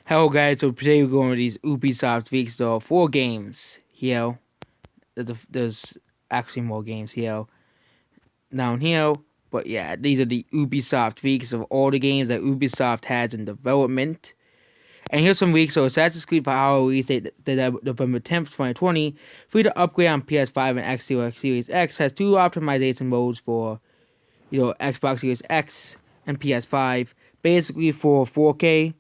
Hello guys, so today we're going with these Ubisoft weeks. There are 4 games here. There's actually more games here down here. But yeah, these are the Ubisoft weeks of all the games that Ubisoft has in development. And here's some weeks. So Assassin's Creed Valhalla release date November 10th, 2020. Free to upgrade on PS5 and X Series X. Has 2 optimization modes for Xbox Series X and PS5. Basically for 4K.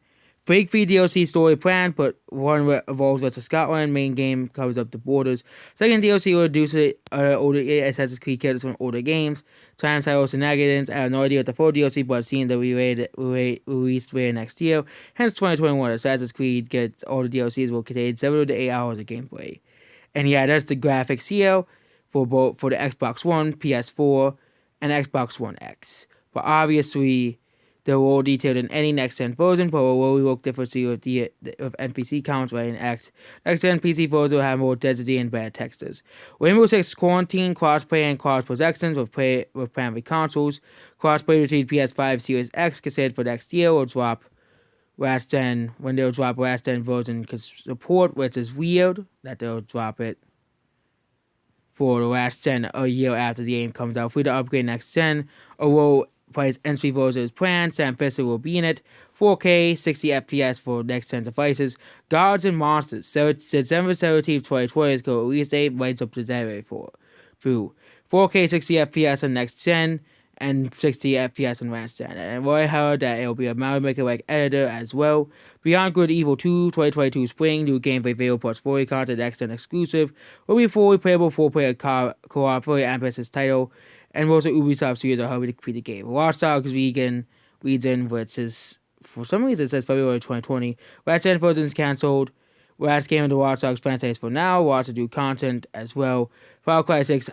Fake free DLC story planned, but one revolves West of Scotland. Main game covers up the borders. Second DLC will reduce older Assassin's Creed characters from older games. Time cycle shenanigans. I have no idea what the full DLC, but I've seen that we released later next year. Hence 2021. Assassin's Creed gets all the DLCs will contain 7 to 8 hours of gameplay. And yeah, that's the graphics here for the Xbox One, PS4, and Xbox One X. But obviously, they're all detailed in any next-gen version, but will look differently with NPC counts right in X. Next-gen PC version will have more density and better textures. Rainbow Six Quarantine, crossplay and cross-protections with primary consoles. Crossplay between PS5 Series X considered for next year will drop when they'll drop last-gen version support, which is weird that they'll drop it for the last gen a year after the game comes out. Free to upgrade next gen, although price entry version is planned. Sam Fisher will be in it. 4K, 60 FPS for next gen devices. Gods and Monsters. December 17th, 2020 is the release date, right up to January 4 through 4K, 60 FPS on next gen, and 60 FPS on last gen. And I heard that it will be a Mario Maker like editor as well. Beyond Good Evil 2, 2022 spring, new gameplay video plus 40 content, next gen exclusive. Will be fully playable 4-player co-op, very ambitious title. And most of Ubisoft studios are hoping to complete the game. Watch Dogs Region, which is, for some reason, it says February 2020. Last gen version is cancelled. Last game of the Watch Dogs franchise for now. Watch to do content as well. Far Cry 6,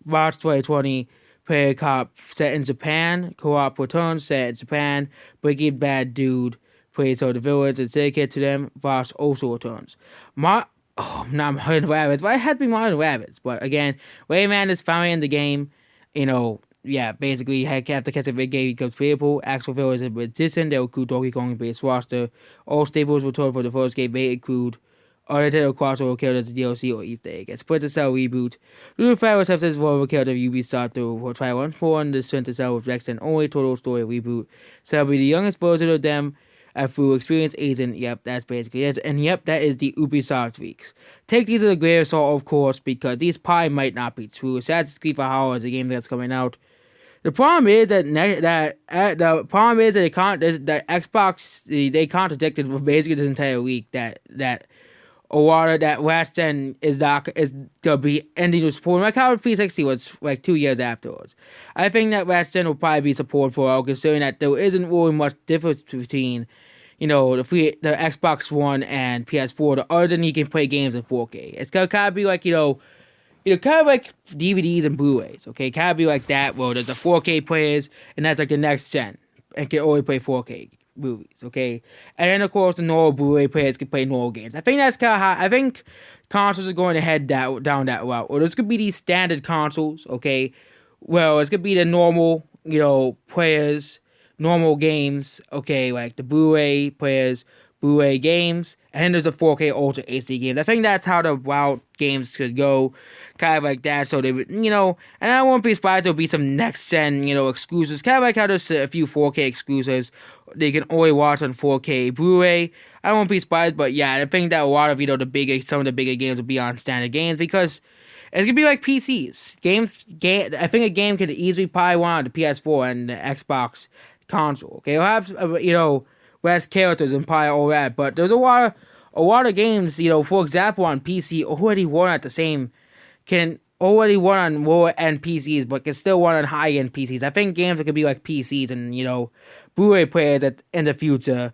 March 2020. Player co-op set in Japan. Co-op returns set in Japan. Breaking Bad Dude plays all the villains and syndicate to them. Voss also returns. Not Modern Rabbits, but it has to be Modern Rabbits. But again, Rayman is finally in the game. Basically, you have to catch a big game becomes playable. Actual villains is a magician. They'll include Donkey Kong base roster. All staples return for the first game may include other Nintendo crossover characters as DLC or Easter egg. A Splinter Cell reboot. New Fire have this one character of Ubisoft to try once more on the Splinter Cell with next and only total story reboot. So it'll be the youngest version of them. Through experienced agent, yep, that's basically it. And yep, that is the Ubisoft weeks. Take these with a grain of salt, of course, because these probably might not be true. Assassin's Creed Valhalla is a game that's coming out. The problem is that Xbox they contradicted for basically this entire week that a lot of that last gen is gonna be ending with support. Like how 360 was like 2 years afterwards. I think that last gen will probably be support for all, considering that there isn't really much difference between the Xbox One and PS4, other than you can play games in 4K. It's gonna kind of be like kind of like DVDs and Blu-rays. Okay, kind of be like that. Well, there's the 4K players, and that's like the next gen, and can only play 4K movies, okay? And then, of course, the normal Blu-ray players can play normal games. I think that's kind of how... I think consoles are going to head down that route. Or there's going to be these standard consoles, okay? Well, it's going to be the normal, players, normal games, okay? Like the Blu-ray players, Blu-ray games. And then there's the 4K Ultra HD games. I think that's how the route games could go. Kind of like that. So they would, and I won't be surprised there'll be some next-gen, exclusives. Kind of like how there's a few 4K exclusives they can only watch on 4K Blu-ray. I won't be surprised, but yeah, I think that a lot of, some of the bigger games will be on standard games because it's gonna be like PCs. I think a game could easily probably run on the PS4 and the Xbox console. Okay, it'll have, less characters and probably all that, but there's a lot of games, for example, on PC can already run on lower end PCs, but can still run on high end PCs. I think games that could be like PCs and Blu-ray players that in the future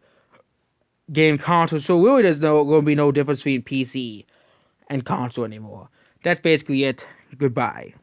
game consoles. So really, there's going to be no difference between PC and console anymore. That's basically it. Goodbye.